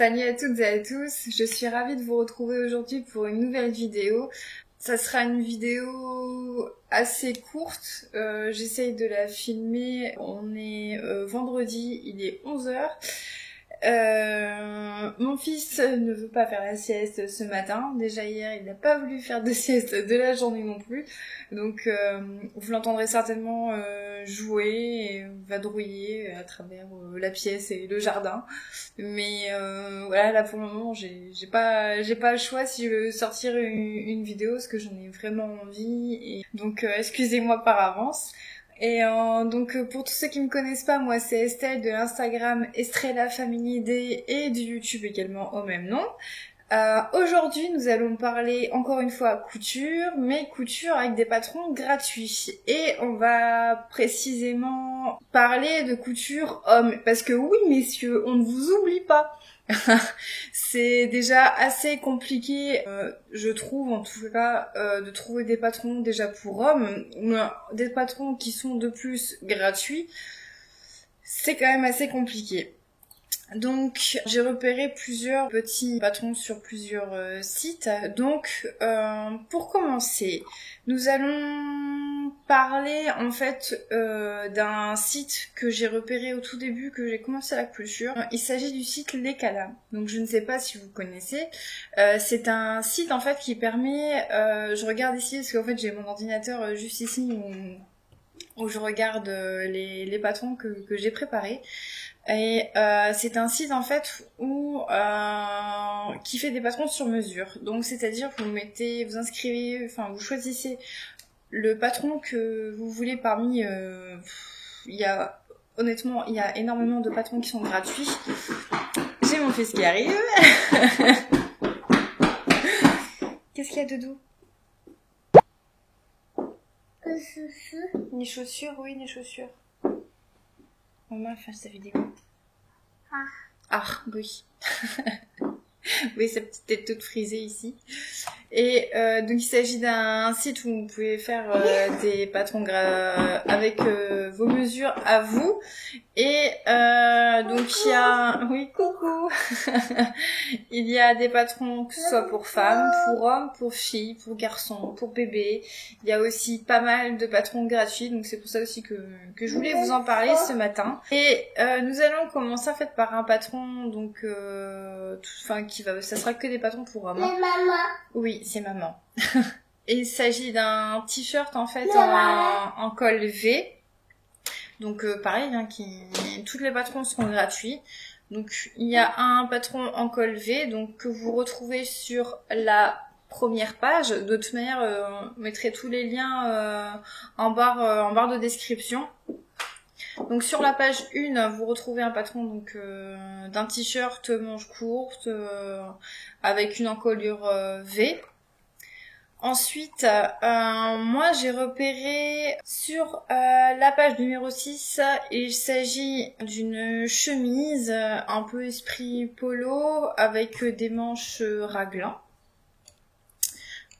Salut à toutes et à tous, je suis ravie de vous retrouver aujourd'hui pour une nouvelle vidéo. Ça sera une vidéo assez courte, j'essaye de la filmer, on est vendredi, il est 11h. Mon fils ne veut pas faire la sieste ce matin. Déjà hier, il n'a pas voulu faire de sieste de la journée non plus. Donc, vous l'entendrez certainement jouer et vadrouiller à travers la pièce et le jardin. Mais voilà, là pour le moment, j'ai pas le choix si je veux sortir une vidéo parce que j'en ai vraiment envie. Et donc, excusez-moi par avance. Et donc pour tous ceux qui me connaissent pas, moi c'est Estelle de l'Instagram Estrella Family Day et du YouTube également au même nom. Aujourd'hui nous allons parler encore une fois couture, mais couture avec des patrons gratuits. Et on va précisément parler de couture homme, parce que oui messieurs, on ne vous oublie pas. C'est déjà assez compliqué, je trouve en tout cas, de trouver des patrons déjà pour hommes, des patrons qui sont de plus gratuits, c'est quand même assez compliqué. Donc j'ai repéré plusieurs petits patrons sur plusieurs sites. Donc pour commencer, nous allons parler en fait d'un site que j'ai repéré au tout début que j'ai commencé la couture. Il s'agit du site Lekala. Donc je ne sais pas si vous connaissez. C'est un site en fait qui permet, je regarde ici parce qu'en fait j'ai mon ordinateur juste ici où je regarde les patrons que j'ai préparés. Et c'est un site en fait où qui fait des patrons sur mesure. Donc c'est-à-dire vous inscrivez, enfin vous choisissez le patron que vous voulez parmi. Honnêtement, il y a énormément de patrons qui sont gratuits. J'ai mon fils qui arrive. Qu'est-ce qu'il y a Doudou? Des chaussures, oui, des chaussures. Maman fait sa vidéo. Ah, oui. Oui, sa petite tête toute frisée ici. Et donc il s'agit d'un site où vous pouvez faire des patrons avec vos mesures à vous. Et donc il y a... Oui, coucou. Il y a des patrons que ce soit pour femmes, pour hommes, pour filles, pour garçons, pour bébés. Il y a aussi pas mal de patrons gratuits, donc c'est pour ça aussi que je voulais vous en parler ce matin. Et nous allons commencer en fait par un patron, donc ça sera que des patrons pour hommes. C'est maman. Oui, c'est maman. Et il s'agit d'un t-shirt en fait en col V. Donc pareil, toutes les patrons seront gratuits. Donc il y a un patron en col V, donc que vous retrouvez sur la première page. De toute manière, on mettrait tous les liens en barre de description. Donc sur la page 1, vous retrouvez un patron donc d'un t-shirt manche courte avec une encolure V. Ensuite, moi j'ai repéré sur la page numéro 6, il s'agit d'une chemise un peu esprit polo avec des manches raglan.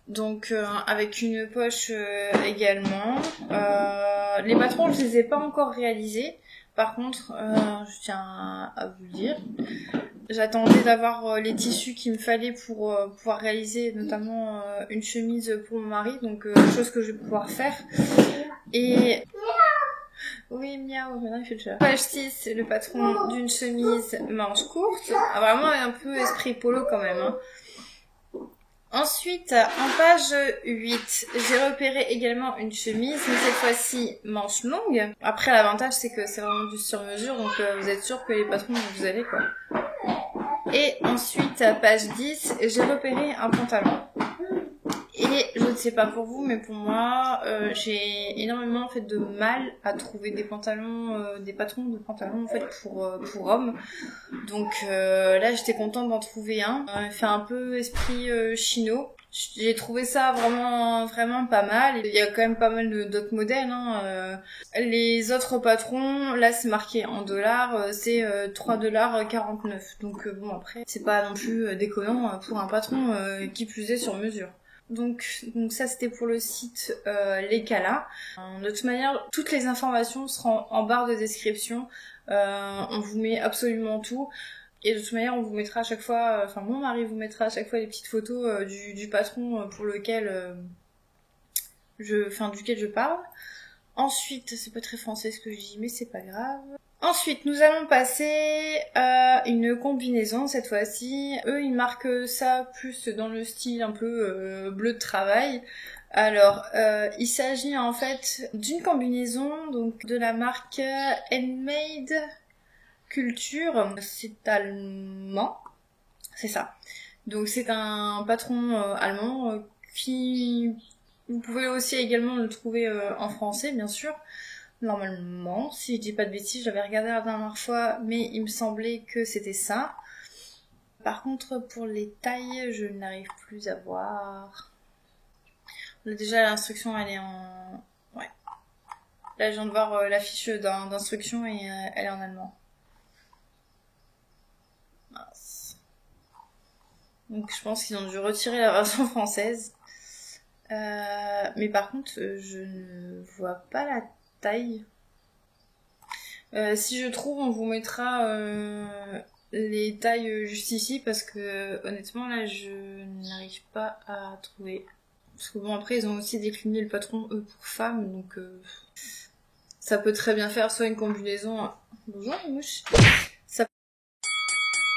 Donc avec une poche également. Les patrons, je les ai pas encore réalisés. Par contre, je tiens à vous le dire. J'attendais d'avoir les tissus qu'il me fallait pour pouvoir réaliser notamment une chemise pour mon mari, donc chose que je vais pouvoir faire. Et oui, miaou, maintenant il fait le chat. Page 6, c'est le patron d'une chemise manche courte. Vraiment un peu esprit polo quand même, hein. Ensuite, en page 8, j'ai repéré également une chemise, mais cette fois-ci manche longue. Après, l'avantage, c'est que c'est vraiment du sur-mesure, donc vous êtes sûr que les patrons vous allez, quoi. Et ensuite, à page 10, j'ai repéré un pantalon. Et je ne sais pas pour vous, mais pour moi, j'ai énormément en fait de mal à trouver des pantalons, des patrons de pantalons en fait pour hommes. Donc là, j'étais contente d'en trouver un. Il fait un peu esprit chino. J'ai trouvé ça vraiment pas mal. Il y a quand même pas mal d'autres modèles, hein. Les autres patrons, là c'est marqué en dollars, c'est 3,49$. Donc bon, après, c'est pas non plus déconnant pour un patron qui plus est sur mesure. Donc ça c'était pour le site Lekala. De toute manière, toutes les informations seront en barre de description. On vous met absolument tout. Et de toute manière, on vous mettra à chaque fois, enfin mon mari vous mettra à chaque fois les petites photos du patron pour lequel duquel je parle. Ensuite, c'est pas très français ce que je dis, mais c'est pas grave. Ensuite, nous allons passer à une combinaison cette fois-ci. Eux, ils marquent ça plus dans le style un peu bleu de travail. Alors, il s'agit en fait d'une combinaison donc de la marque Handmade Culture. C'est allemand, c'est ça. Donc c'est un patron allemand qui... Vous pouvez aussi également le trouver en français, bien sûr. Normalement, si je dis pas de bêtises, j'avais regardé la dernière fois, mais il me semblait que c'était ça. Par contre, pour les tailles, je n'arrive plus à voir. Là, déjà, l'instruction, elle est en... Ouais. Là, je viens de voir la fiche d'instruction et elle est en allemand. Mince. Donc, je pense qu'ils ont dû retirer la version française. Mais par contre, je ne vois pas la taille. Si je trouve, on vous mettra les tailles juste ici parce que honnêtement là je n'arrive pas à trouver. Parce que bon après ils ont aussi décliné le patron eux pour femmes donc ça peut très bien faire soit une combinaison. Bonjour les mouches. Ça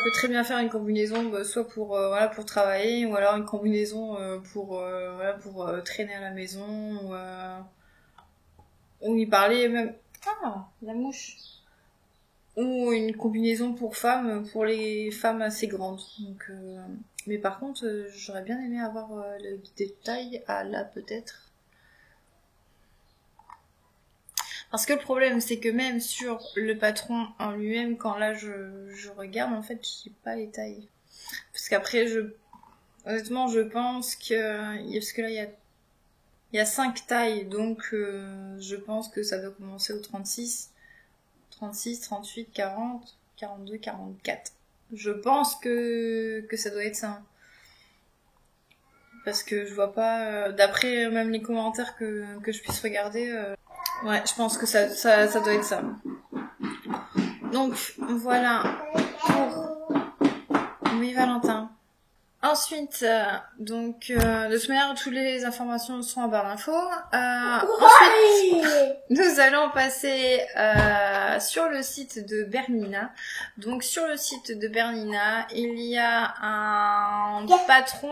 peut très bien faire une combinaison soit pour voilà pour travailler ou alors une combinaison pour voilà pour traîner à la maison ou y parler même. Ah la mouche. Ou une combinaison pour femmes, pour les femmes assez grandes. Donc, mais par contre, j'aurais bien aimé avoir le détail à là peut-être. Parce que le problème, c'est que même sur le patron en lui-même, quand là je regarde, en fait, j'ai pas les tailles. Parce qu'après, honnêtement, je pense que, parce que là, il y a 5 tailles, donc je pense que ça doit commencer au 36, 38, 40, 42, 44. Je pense que ça doit être ça. Parce que je vois pas, d'après même les commentaires que je puisse regarder, ouais, je pense que ça doit être ça. Donc, voilà pour mes Valentins. Ensuite, donc, de toute manière, toutes les informations sont en barre d'infos. Ensuite, nous allons passer sur le site de Bernina. Donc, sur le site de Bernina, il y a un patron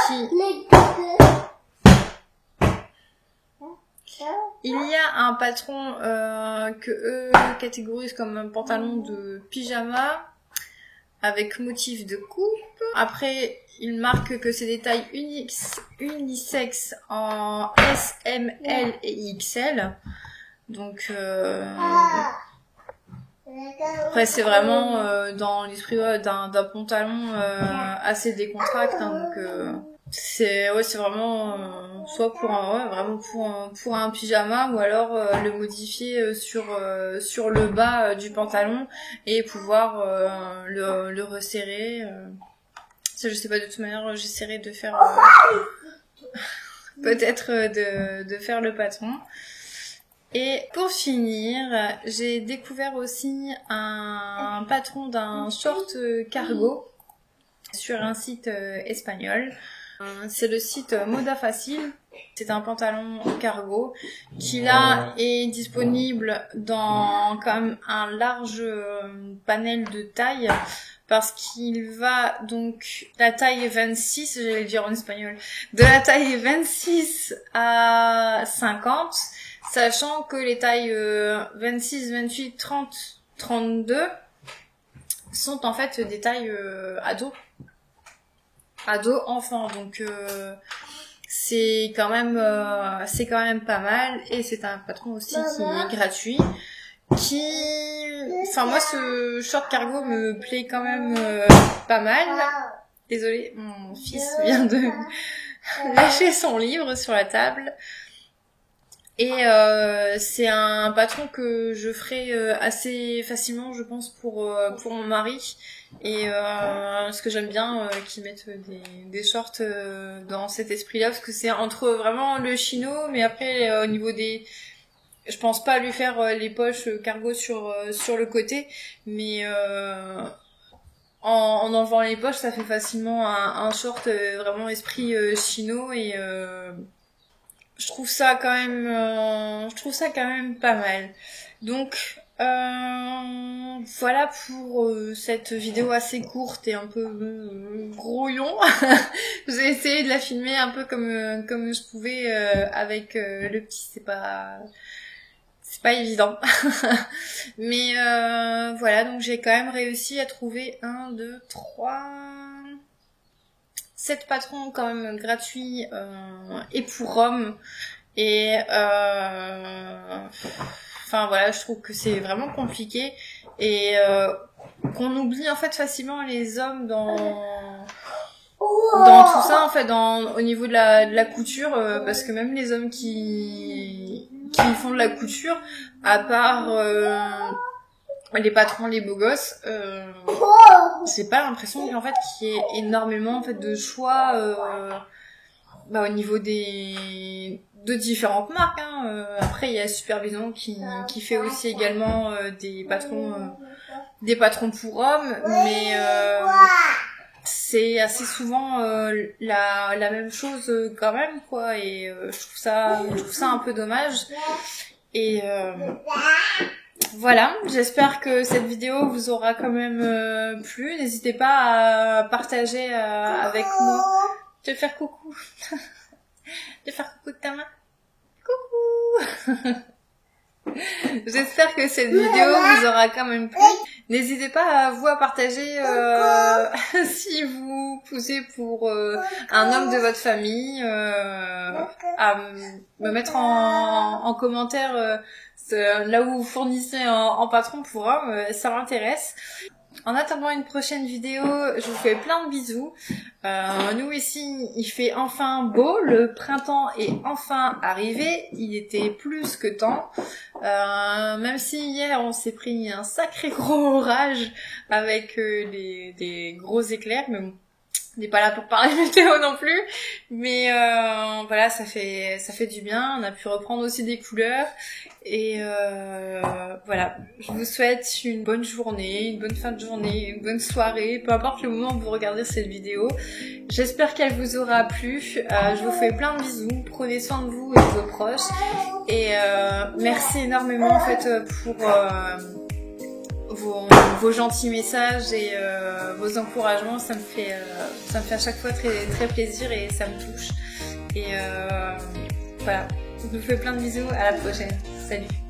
qui... Il y a un patron que eux catégorisent comme un pantalon de pyjama avec motif de coupe. Après, il marque que c'est des tailles unisexes en S, M, L et XL. Donc, après, c'est vraiment dans l'esprit d'un pantalon assez décontracté. Hein, donc, c'est vraiment soit pour vraiment pour un pyjama ou alors le modifier sur le bas du pantalon et pouvoir le resserrer. Ça, je sais pas, de toute manière, j'essaierai de faire peut-être de faire le patron. Et pour finir, j'ai découvert aussi un patron d'un short cargo sur un site espagnol. C'est le site Moda Facile. C'est un pantalon cargo qui là est disponible dans quand même un large panel de tailles parce qu'il va donc la taille 26, j'allais le dire en espagnol, de la taille 26 à 50, sachant que les tailles 26, 28, 30, 32 sont en fait des tailles ados enfants, donc c'est quand même pas mal et c'est un patron aussi qui est gratuit enfin moi ce short cargo me plaît quand même pas mal. Désolée, mon fils vient de lâcher son livre sur la table. Et c'est un patron que je ferai assez facilement, je pense, pour mon mari. Et ce que j'aime bien qu'ils mettent des shorts dans cet esprit-là, parce que c'est entre vraiment le chino, mais après au niveau des... Je pense pas lui faire les poches cargo sur le côté, mais en enlevant les poches, ça fait facilement un short vraiment esprit chino et je trouve ça quand même pas mal. Donc voilà pour cette vidéo assez courte et un peu brouillon. J'ai essayé de la filmer un peu comme je pouvais avec le petit, c'est pas évident. Mais voilà, donc j'ai quand même réussi à trouver 1, 2, 3... 7 patrons quand même gratuits et pour hommes. Et enfin voilà, je trouve que c'est vraiment compliqué et qu'on oublie en fait facilement les hommes dans tout ça en fait, au niveau de la couture, parce que même les hommes qui font de la couture, à part les patrons, les beaux gosses, c'est pas l'impression qu'en fait qu'il y ait énormément en fait de choix au niveau de différentes marques. Après il y a Supervision qui fait aussi également des patrons pour hommes, mais c'est assez souvent la même chose quand même quoi, et je trouve ça un peu dommage. Et voilà, j'espère que cette vidéo vous aura quand même plu. N'hésitez pas à partager avec moi. Tu veux faire coucou? Tu veux faire coucou de ta main? Coucou. J'espère que cette vidéo vous aura quand même plu. N'hésitez pas à partager si vous poussez pour un homme de votre famille, à me mettre en commentaire là où vous fournissez en patron pour homme, ça m'intéresse. En attendant une prochaine vidéo, je vous fais plein de bisous. Nous ici, il fait enfin beau, le printemps est enfin arrivé, il était plus que temps. Même si hier on s'est pris un sacré gros orage avec des gros éclairs, mais bon, on n'est pas là pour parler météo non plus. Mais voilà, ça fait du bien, on a pu reprendre aussi des couleurs. Et voilà, je vous souhaite une bonne journée, une bonne fin de journée, une bonne soirée, peu importe le moment où vous regardez cette vidéo. J'espère qu'elle vous aura plu. Je vous fais plein de bisous, prenez soin de vous et de vos proches. Et merci énormément en fait pour vos gentils messages et vos encouragements. Ça me fait à chaque fois très, très plaisir et ça me touche. Et voilà. Je vous fais plein de bisous, à la prochaine. Salut!